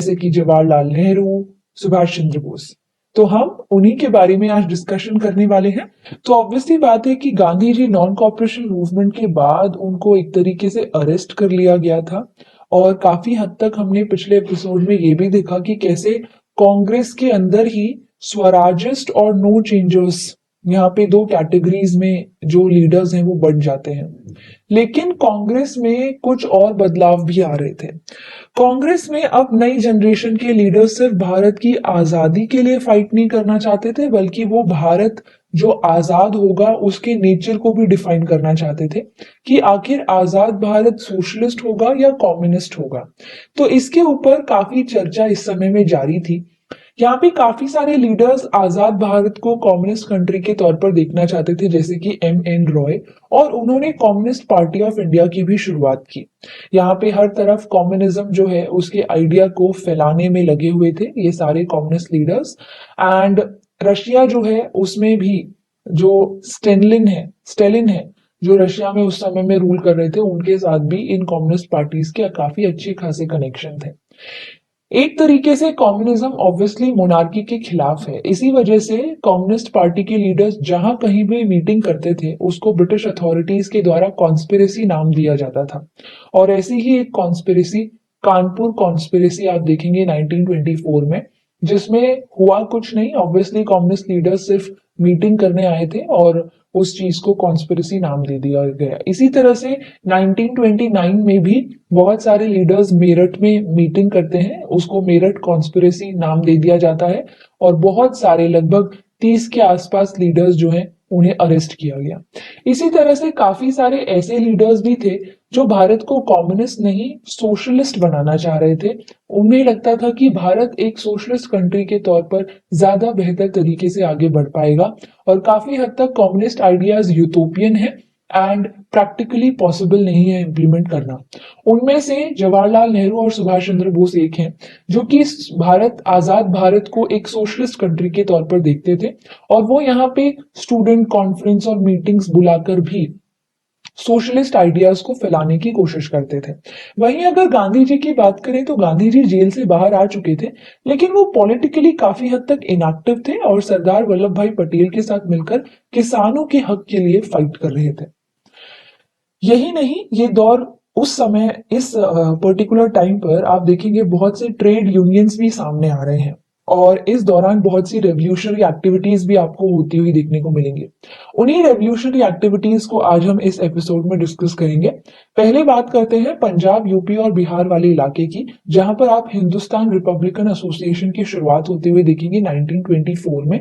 जैसे कि जवाहरलाल नेहरू, सुभाष चंद्र बोस। तो हम उन्हीं के बारे में आज डिस्कशन करने वाले हैं। तो ऑब्वियसली बात है कि Gandhi ji non cooperation movement के बाद उनको एक तरीके से अरेस्ट कर लिया गया था, और काफी हद तक हमने पिछले एपिसोड में ये भी देखा कि कैसे कांग्रेस के अंदर ही स्वराजिस्ट और नो चेंजर्स, यहाँ पे दो कैटेगरीज में जो लीडर्स हैं वो बढ़ जाते हैं। लेकिन कांग्रेस में कुछ और बदलाव भी आ रहे थे। कांग्रेस में अब नई जनरेशन के लीडर्स सिर्फ भारत की आजादी के लिए फाइट नहीं करना चाहते थे, बल्कि वो भारत जो आजाद होगा उसके नेचर को भी डिफाइन करना चाहते थे कि आखिर आजाद भारत सोशलिस्ट होगा या कम्युनिस्ट होगा। तो इसके ऊपर काफी चर्चा इस समय में जारी थी। यहाँ पे काफी सारे लीडर्स आजाद भारत को कम्युनिस्ट कंट्री के तौर पर देखना चाहते थे, जैसे कि M.N. रॉय, और उन्होंने कम्युनिस्ट पार्टी ऑफ इंडिया की भी शुरुआत की। यहाँ पे हर तरफ कम्युनिज्म जो है उसके आइडिया को फैलाने में लगे हुए थे ये सारे कम्युनिस्ट लीडर्स। एंड रशिया जो है उसमें भी जो स्टेलिन है जो रशिया में उस समय में रूल कर रहे थे, उनके साथ भी इन कम्युनिस्ट पार्टीज के काफी अच्छे खासे कनेक्शन थे। एक तरीके से कम्युनिज्म ऑब्वियसली मोनार्की के खिलाफ है, इसी वजह से कम्युनिस्ट पार्टी के लीडर्स जहां कहीं भी मीटिंग करते थे उसको ब्रिटिश अथॉरिटीज के द्वारा कॉन्स्पिरेसी नाम दिया जाता था। और ऐसी ही एक कॉन्स्पिरेसी, कानपुर कॉन्स्पिरेसी, आप देखेंगे 1924 में, जिसमें हुआ कुछ नहीं। ऑब्वियसली कम्युनिस्ट लीडर्स सिर्फ मीटिंग करने आए थे और उस चीज को कॉन्स्पिरेसी नाम दे दिया गया। इसी तरह से 1929 में भी बहुत सारे लीडर्स मेरठ में मीटिंग करते हैं, उसको मेरठ कॉन्स्पिरेसी नाम दे दिया जाता है, और बहुत सारे लगभग 30 के आसपास लीडर्स जो हैं उन्हें अरेस्ट किया गया। इसी तरह से काफी सारे ऐसे लीडर्स भी थे जो भारत को कम्युनिस्ट नहीं सोशलिस्ट बनाना चाह रहे थे। उन्हें लगता था कि भारत एक सोशलिस्ट कंट्री के तौर पर ज्यादा बेहतर तरीके से आगे बढ़ पाएगा, और काफी हद तक कम्युनिस्ट आइडियाज यूटोपियन है एंड प्रैक्टिकली पॉसिबल नहीं है इम्प्लीमेंट करना। उनमें से जवाहरलाल नेहरू और सुभाष चंद्र बोस एक हैं जो कि आजाद भारत को एक सोशलिस्ट कंट्री के तौर पर देखते थे, और वो यहाँ पे स्टूडेंट कॉन्फ्रेंस और मीटिंग्स बुलाकर भी सोशलिस्ट आइडियाज को फैलाने की कोशिश करते थे। वहीं अगर गांधी जी की बात करें तो गांधी जी जेल से बाहर आ चुके थे, लेकिन वो पॉलिटिकली काफी हद तक इनएक्टिव थे और सरदार वल्लभ भाई पटेल के साथ मिलकर किसानों के हक के लिए फाइट कर रहे थे। यही नहीं, ये दौर उस समय इस पर्टिकुलर टाइम पर आप देखेंगे बहुत से ट्रेड यूनियंस भी सामने आ रहे हैं, और इस दौरान बहुत सी रेवोल्यूशनरी एक्टिविटीज भी आपको होती हुई देखने को मिलेंगी। उन्हीं रेवोल्यूशनरी एक्टिविटीज को आज हम इस एपिसोड में डिस्कस करेंगे। पहले बात करते हैं पंजाब, यूपी और बिहार वाले इलाके की, जहां पर आप हिंदुस्तान रिपब्लिकन एसोसिएशन की शुरुआत होते हुए देखेंगे 1924 में।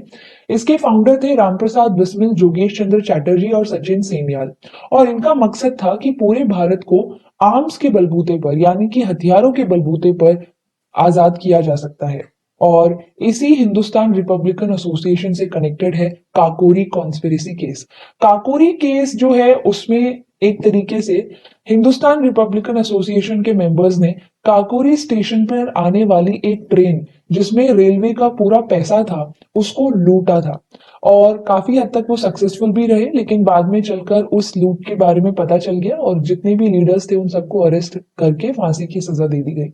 इसके फाउंडर थे रामप्रसाद बिस्मिल, जोगेश चंद्र चैटर्जी और सचिन सेनियाल, और इनका मकसद था कि पूरे भारत को आर्म्स के बलबूते पर, यानी कि हथियारों के बलबूते पर आजाद किया जा सकता है। और इसी हिंदुस्तान रिपब्लिकन एसोसिएशन से कनेक्टेड है Kakori conspiracy case. Kakori case जो है उसमें एक तरीके से हिंदुस्तान रिपब्लिकन एसोसिएशन के मेंबर्स ने काकोरी स्टेशन पर आने वाली एक ट्रेन जिसमें रेलवे का पूरा पैसा था उसको लूटा था, और काफी हद तक वो सक्सेसफुल भी रहे। लेकिन बाद में चलकर उस लूट के बारे में पता चल गया और जितने भी लीडर्स थे उन सबको अरेस्ट करके फांसी की सजा दे दी गई।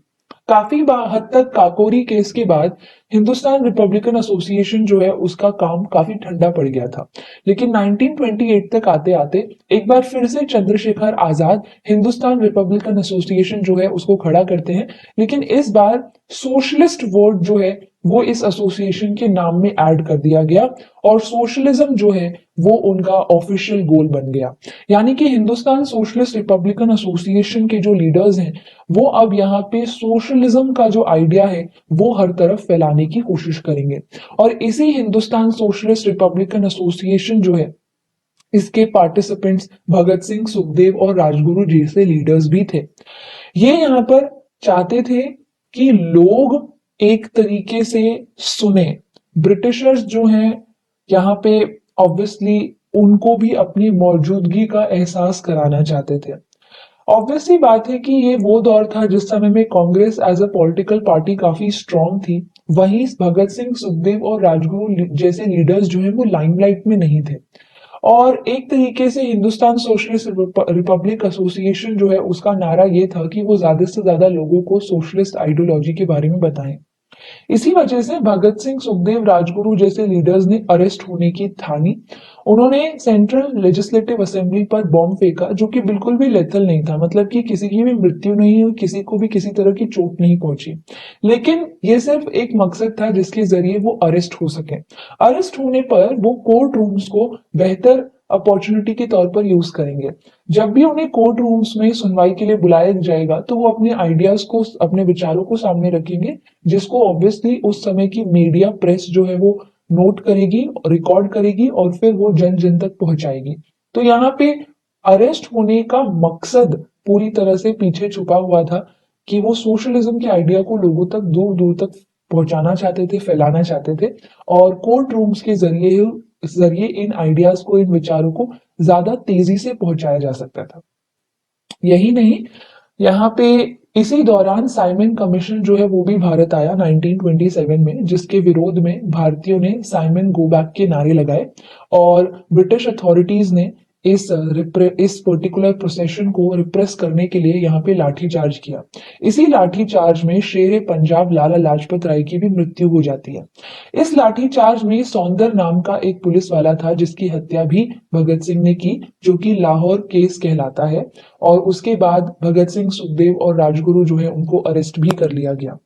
काफी हद तक काकोरी केस के बाद हिंदुस्तान रिपब्लिकन एसोसिएशन जो है उसका काम काफी ठंडा पड़ गया था। लेकिन 1928 तक आते आते एक बार फिर से चंद्रशेखर आजाद हिंदुस्तान रिपब्लिकन एसोसिएशन जो है उसको खड़ा करते हैं, लेकिन इस बार सोशलिस्ट वर्ड जो है वो इस एसोसिएशन के नाम में ऐड कर दिया गया, और सोशलिज्म जो है वो उनका ऑफिशियल गोल बन गया। यानी कि हिंदुस्तान सोशलिस्ट रिपब्लिकन एसोसिएशन के जो लीडर्स हैं वो अब यहाँ पे सोशलिज्म का जो आइडिया है वो हर तरफ फैलाने की कोशिश करेंगे। और इसी हिंदुस्तान सोशलिस्ट रिपब्लिकन एसोसिएशन जो है इसके पार्टिसिपेंट्स भगत सिंह, सुखदेव और राजगुरु जैसे लीडर्स भी थे। ये यहाँ पर चाहते थे कि लोग एक तरीके से सुने। ब्रिटिशर्स जो हैं यहाँ पे ऑब्वियसली उनको भी अपनी मौजूदगी का एहसास कराना चाहते थे। ऑब्वियसली बात है कि ये वो दौर था जिस समय में Congress as a political party काफी स्ट्रांग थी। वहीं भगत सिंह, सुखदेव और राजगुरु जैसे लीडर्स जो है वो लाइमलाइट में नहीं थे। और एक तरीके से हिंदुस्तान सोशलिस्ट रिपब्लिक एसोसिएशन जो है उसका नारा ये था कि वो ज्यादा से ज्यादा लोगों को सोशलिस्ट आइडियोलॉजी के बारे में बताएं। इसी वजह से भगत सिंह, सुखदेव, राजगुरु जैसे लीडर्स ने अरेस्ट होने की ठानी। उन्होंने सेंट्रल लेजिस्लेटिव असेंबली पर बॉम्ब फेंका जो कि बिल्कुल भी लेथल नहीं था, मतलब कि किसी की भी मृत्यु नहीं हुई, किसी को भी किसी तरह की चोट नहीं पहुंची। लेकिन ये सिर्फ एक मकसद था जिसके जरिए वो अरेस्ट हो सके। अरेस्ट होने पर वो कोर्ट रूम्स को बेहतर अपॉर्चुनिटी के तौर पर यूज करेंगे। जब भी उन्हें कोर्ट रूम्स में सुनवाई के लिए बुलाया जाएगा तो वो अपने आइडियाज को, अपने विचारों को सामने रखेंगे, जिसको ऑब्वियसली उस समय की मीडिया प्रेस जो है वो नोट करेगी, रिकॉर्ड करेगी और फिर वो जन जन तक पहुंचाएगी। तो यहाँ पे अरेस्ट होने का मकसद पूरी तरह से पीछे छुपा हुआ था कि वो सोशलिज्म के आइडिया को लोगों तक दूर दूर तक पहुंचाना चाहते थे, फैलाना चाहते थे, और कोर्ट रूम्स के जरिए इन आइडियाज को, इन विचारों को ज्यादा तेजी से पहुंचाया जा सकता था। यही नहीं, यहाँ पे इसी दौरान साइमन कमीशन जो है वो भी भारत आया 1927 में, जिसके विरोध में भारतीयों ने साइमन गो बैक के नारे लगाए और ब्रिटिश अथॉरिटीज ने इस पर्टिकुलर प्रोसेशन को रिप्रेस करने के लिए यहाँ पे लाठीचार्ज किया। इसी लाठीचार्ज में शेर पंजाब लाला लाजपत राय की भी मृत्यु हो जाती है। इस लाठीचार्ज में सौंदर नाम का एक पुलिस वाला था जिसकी हत्या भी भगत सिंह ने की, जो कि लाहौर केस कहलाता है। और उसके बाद भगत सिंह, सुखदेव और राजगुरु जो है उनको अरेस्ट भी कर लिया गया।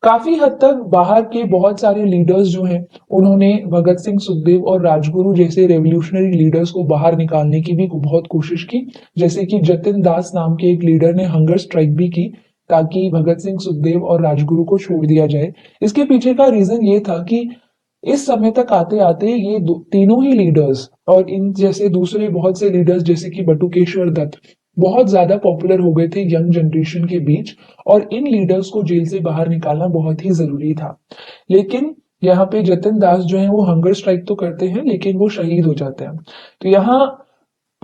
काफी हद तक बाहर के बहुत सारे लीडर्स जो हैं उन्होंने भगत सिंह, सुखदेव और राजगुरु जैसे रेवोल्यूशनरी लीडर्स को बाहर निकालने की भी बहुत कोशिश की। जैसे कि जतिन दास नाम के एक लीडर ने हंगर स्ट्राइक भी की ताकि भगत सिंह, सुखदेव और राजगुरु को छोड़ दिया जाए। इसके पीछे का रीजन ये था कि इस समय तक आते आते ये तीनों ही लीडर्स और इन जैसे दूसरे बहुत से लीडर्स जैसे कि बटुकेश्वर दत्त बहुत ज्यादा पॉपुलर हो गए थे यंग जनरेशन के बीच, और इन लीडर्स को जेल से बाहर निकालना बहुत ही जरूरी था। लेकिन यहाँ पे जतिन दास जो है वो हंगर स्ट्राइक तो करते हैं लेकिन वो शहीद हो जाते हैं। तो यहाँ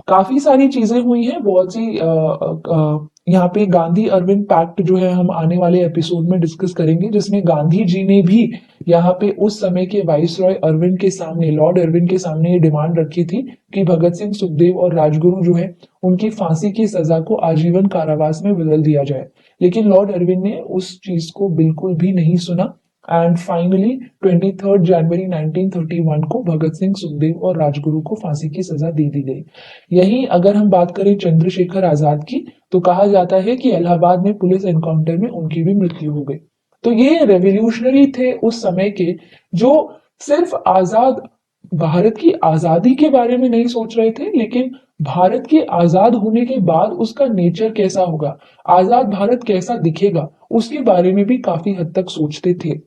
काफी सारी चीजें हुई हैं, बहुत सी यहाँ पे गांधी अरविंद पैक्ट जो है हम आने वाले एपिसोड में डिस्कस करेंगे, जिसमें गांधी जी ने भी यहाँ पे उस समय के वाइसरॉय अरविंद के सामने, लॉर्ड अरविंद के सामने ये डिमांड रखी थी कि भगत सिंह, सुखदेव और राजगुरु जो है उनकी फांसी की सजा को आजीवन कारावास में बदल दिया जाए। लेकिन लॉर्ड अरविंद ने उस चीज को बिल्कुल भी नहीं सुना एंड फाइनली 23 जनवरी 1931 को भगत सिंह, सुखदेव और राजगुरु को फांसी की सजा दे दी गई। यही अगर हम बात करें चंद्रशेखर आजाद की, तो कहा जाता है कि इलाहाबाद में पुलिस एनकाउंटर में उनकी भी मृत्यु हो गई। तो ये रेवोल्यूशनरी थे उस समय के, जो सिर्फ आजाद भारत की आजादी के बारे में नहीं सोच रहे थे, लेकिन भारत के आजाद होने के बाद उसका नेचर कैसा होगा, आजाद भारत कैसा दिखेगा, उसके बारे में भी काफी हद तक सोचते थे।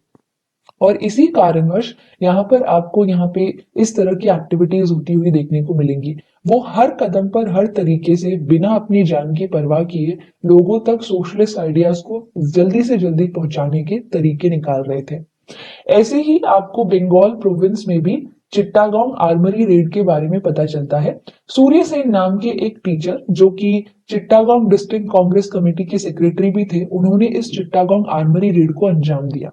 और इसी कारणवश यहाँ पर आपको यहाँ पे इस तरह की एक्टिविटीज होती हुई देखने को मिलेंगी। वो हर कदम पर हर तरीके से बिना अपनी जान की परवाह किए लोगों तक सोशलिस्ट आइडियाज को जल्दी से जल्दी पहुंचाने के तरीके निकाल रहे थे। ऐसे ही आपको बंगाल प्रोविंस में भी चिट्टागोंग आर्मरी रेड के बारे में पता चलता है। सूर्य सेन नाम के एक टीचर जो कि चिट्टागोंग डिस्ट्रिक्ट कांग्रेस कमेटी के सेक्रेटरी भी थे, उन्होंने इस चिट्टागोंग आर्मरी रेड को अंजाम दिया।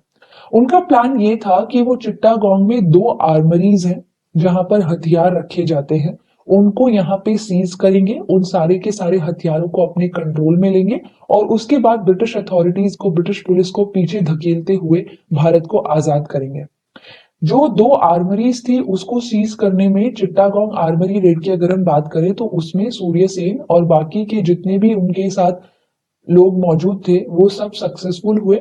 उनका प्लान ये था कि वो चिट्टागोंग में 2 आर्मरीज हैं जहां पर हथियार रखे जाते हैं, उनको यहाँ पे सीज करेंगे, उन सारे के सारे हथियारों को अपने कंट्रोल में लेंगे और उसके बाद ब्रिटिश अथॉरिटीज को, ब्रिटिश पुलिस को पीछे धकेलते हुए भारत को आजाद करेंगे। जो 2 आर्मरीज थी उसको सीज करने में चिट्टागोंग आर्मरी रेड की अगर हम बात करें तो उसमें सूर्य सेन और बाकी के जितने भी उनके साथ लोग मौजूद थे वो सब सक्सेसफुल हुए।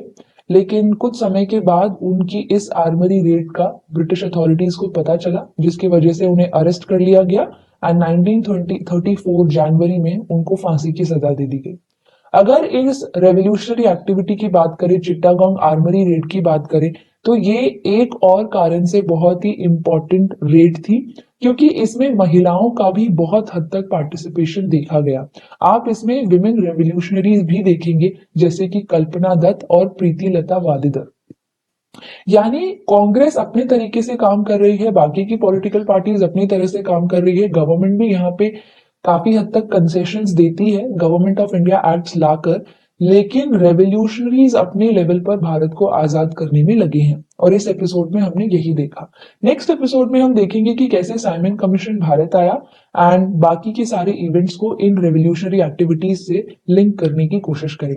लेकिन कुछ समय के बाद उनकी इस आर्मरी रेड का ब्रिटिश अथॉरिटीज को पता चला, जिसकी वजह से उन्हें अरेस्ट कर लिया गया एंड 1934 जनवरी में उनको फांसी की सजा दे दी गई। अगर इस रेवोल्यूशनरी एक्टिविटी की बात करें, चिट्टागोंग आर्मरी रेड की बात करें, तो ये एक और कारण से बहुत ही इंपॉर्टेंट रेड थी क्योंकि इसमें महिलाओं का भी बहुत हद तक पार्टिसिपेशन देखा गया। आप इसमें विमेन रेवोल्यूशनरीज भी देखेंगे जैसे कि कल्पना दत्त और प्रीति लता वादेकर। यानी कांग्रेस अपने तरीके से काम कर रही है, बाकी की पॉलिटिकल पार्टीज अपनी तरह से काम कर रही है, गवर्नमेंट भी यहाँ पे काफी हद तक कंसेशंस देती है गवर्नमेंट ऑफ इंडिया एक्ट्स लाकर, लेकिन रेवोल्यूशनरीज अपने लेवल पर भारत को आजाद करने में लगे हैं और इस एपिसोड में हमने यही देखा। नेक्स्ट एपिसोड में हम देखेंगे कि कैसे साइमन कमीशन भारत आया एंड बाकी के सारे इवेंट्स को इन रेवोल्यूशनरी एक्टिविटीज से लिंक करने की कोशिश करेंगे।